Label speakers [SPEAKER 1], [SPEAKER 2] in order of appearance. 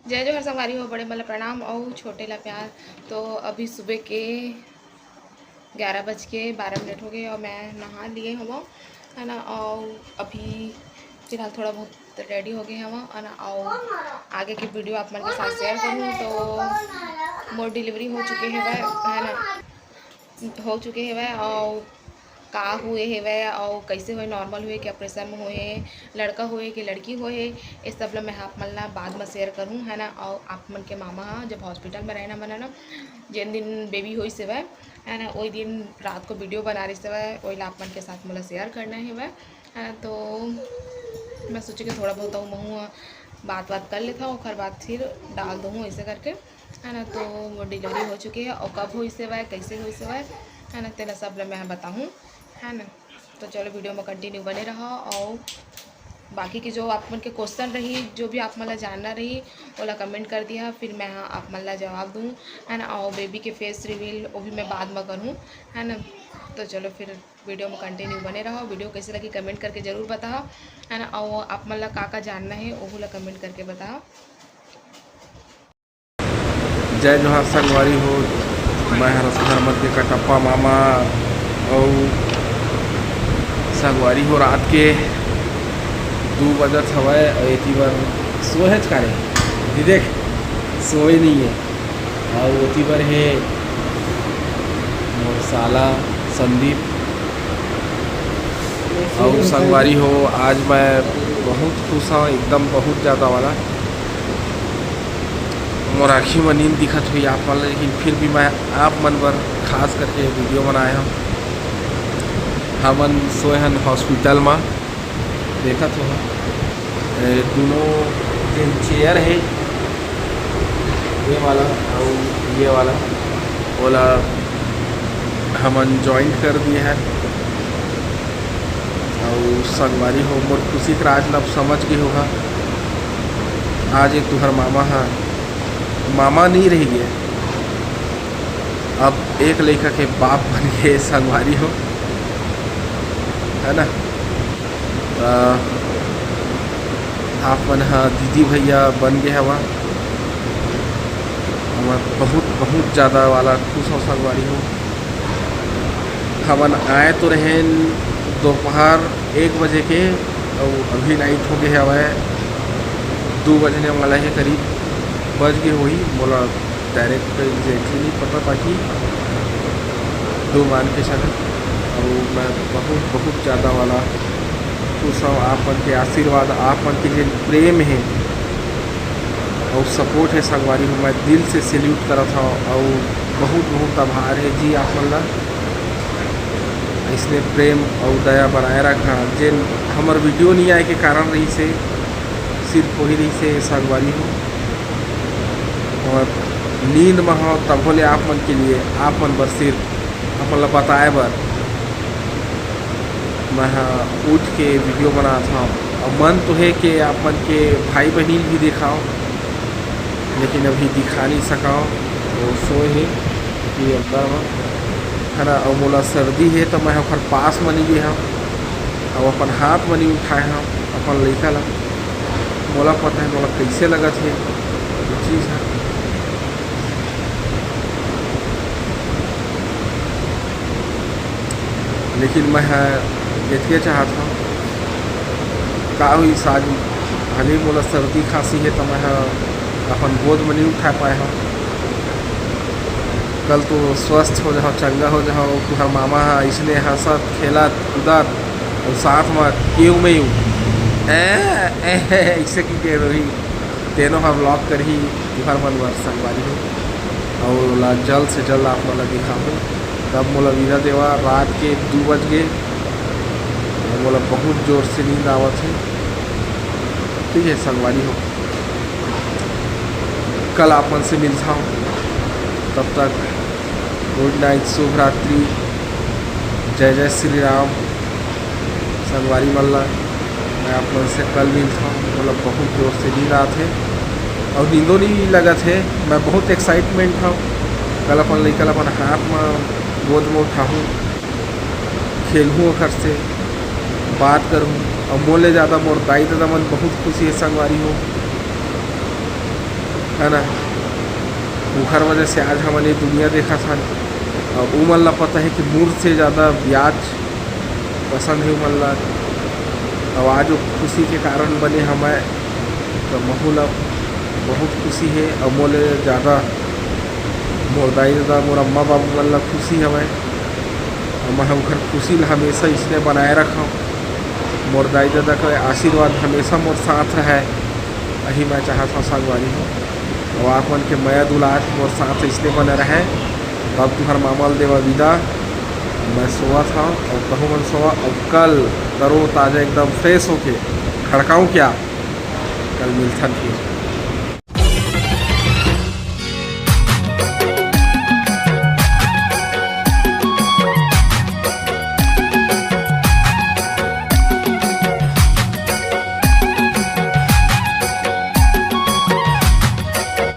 [SPEAKER 1] जय जोहर संगवारी हो, बड़े मतलब प्रणाम और छोटे ला प्यार। तो अभी सुबह के 11:12 हो गए और मैं नहा लिए हूँ, है ना। और अभी फिलहाल थोड़ा बहुत रेडी हो गए हूँ, है ना। और आगे की वीडियो आप मन के साथ शेयर करूँ तो मोर डिलीवरी हो चुके हैं वह, है ना, हो चुके हैं वह। और का हुए है वह और कैसे हुए, नॉर्मल हुए कि ऑपरेशन में हुए, लड़का हुए कि लड़की हुए, ये सब ला मैं आप मन ला बाद में शेयर करूँ, है ना। और आप मन के मामा जब हॉस्पिटल में रहना मन, है ना, जिन दिन बेबी हुई से वह, है ना, वही दिन रात को वीडियो बना रही से वह, वही ला आप मन के साथ मतलब शेयर करना है वह, है ना। तो मैं सोची कि थोड़ा बहुत मैं बात कर लेता हूँ और बाद फिर डाल दूँ ऐसे करके, है ना। तो वो डिलीवरी हो चुकी है और कब हुई से वह, कैसे हुई से वह, है ना, तेना सब मैं बताऊँ, है ना। तो चलो वीडियो में कंटिन्यू बने रहा। और बाकी की जो आप मन के क्वेश्चन रही, जो भी आप मतलब जानना रही ओला कमेंट कर दिया, फिर मैं आप मन ला जवाब दूँ, है ना। और बेबी के फेस रिवील वो भी मैं बाद में करूँ, है ना। तो चलो फिर वीडियो में कंटिन्यू बने रहो। वीडियो कैसे लगी कमेंट करके ज़रूर बताओ, है ना। और आप मन ला का जानना है वो ला कमेंट करके बताओ।
[SPEAKER 2] जय जोहार संगवारी हो। मैं हरसधर मध्य कटप्पा मामा और संगवारी हो रात के 2 बजत हवय और एती बार सोहेच का रे देख सोए नहीं है। और ओती बार है मोर साला संदीप और संगवारी हो। आज मैं बहुत खुश हूँ, एकदम बहुत ज़्यादा वाला मोर आँखी में नींद दिखत हुई आप मन, लेकिन फिर भी मैं आप मन बर खास करके वीडियो बनाया हूँ। हमन सोए हन हॉस्पिटल में, देखत हो दोनों जो चेयर है ये वाला और ये वाला ओला हमन जॉइंट कर दिए हैं। और संगवारी हो मोर खुशी का आज लब समझ गए होगा। आज एक तुहर मामा है, मामा नहीं रह गए, अब एक लड़का के बाप बन गए संगवारी हो, है ना। आप मन हाँ दीदी भैया बन गए हवा, हम बहुत बहुत ज़्यादा वाला खुश हो संगवारी हो। हमन आए तो रहे दोपहर 1 बजे के और अभी नाइट हो गए हवा 2 बजने वाला है करीब बज गए वही बोला डायरेक्ट एग्जैक्टली नहीं पता, ताकि 2 मान के चले। और मैं बहुत बहुत ज़्यादा वाला खुश हूँ। आप मन के आशीर्वाद, आप मन के जो प्रेम है और सपोर्ट है संगवारी हूँ, मैं दिल से सैल्यूट करत हूँ। और बहुत बहुत आभार है जी आप मन ला इसने प्रेम और दया बनाए रखा। जिन हमार वीडियो नहीं आए के कारण रही से, सिर्फ वही रही से संगवारी हूँ। और नींद में हो तब बोले आप मन के लिए, आप मन बर सिर्फ आप मन ला बताए बर मैं उठ के वीडियो बनाता हूँ। और मन तो है कि आप मन के भाई बहन भी दिखाओ, लेकिन अभी दिखा नहीं सकाओ, तो सोए है कि अंदर में, है ना। और मोला सर्दी है तो मैं ओकर पास में नहीं गए हूँ और अपन हाथ में नहीं उठाए हूँ अपन लड़का ला। मोला पता है मोला कैसे लगत है वो चीज़ है, लेकिन मैं इतने चाहता हूँ का हुई साज भले मोला सर्दी खांसी है तो मैं अपन गोद में नहीं उठा पाए हूँ। कल तो स्वस्थ हो जाओ, चंगा हो जाओ, तुम्हारा मामा है इसने हंसत खेलत कूदत और साथ में क्यों में यूँ ऐसे की कह रही तेनों हम ब्लॉग कर ही तुम्हार मन वर संगवारी हो। और ला जल्द से जल्द आप मोला दिखाऊँ। तब मोला विदा देवा रात के 2 बज गए, मोला बहुत जोर से नींद आवत है। ठीक है संगवारी हो, कल आप मन से मिलता हूँ, तब तक गुड नाइट, शुभ रात्रि, जय जय श्री राम संगवारी मल्ला। मैं आप मन से कल मिलता हूँ, मतलब बहुत जोर से नींद आते है और नींदों नहीं लगत है। मैं बहुत एक्साइटमेंट हूँ, कल अपन लड़का अपन हाथ में गोद में उठाऊँ, खेलूँ घर से बात करूँ और मोले ज़्यादा मोर दाई दादा मन बहुत खुशी है संगवारी हो। है ना। उखर वजह से आज हमन ये दुनिया देखा था। वो मन ला पता है कि मूर्ख से ज़्यादा ब्याज पसंद है मन ला। अब आज वो खुशी के कारण बने हमें तो महू ला बहुत खुशी है। और मोले ज़्यादा मोर दाई दादा मोर अम्मा बाबू मन ला खुशी हवय। और मैं उखर खुशी ला हमेशा इसने बनाए रखा। मोर दाई दादा का आशीर्वाद हमेशा मोर साथ रहे, यही मैं चाहता हूँ संगवारी हो। और आप मन के मया दुलार मोर साथ इसलिए बने रहे। अब तुम्हार मामल देवा विदा, मैं सोआ था और कहूँ मन सोआ। अब कल तरो ताज़ा एकदम फ्रेश होके खड़काऊँ क्या, कल मिलता फिर।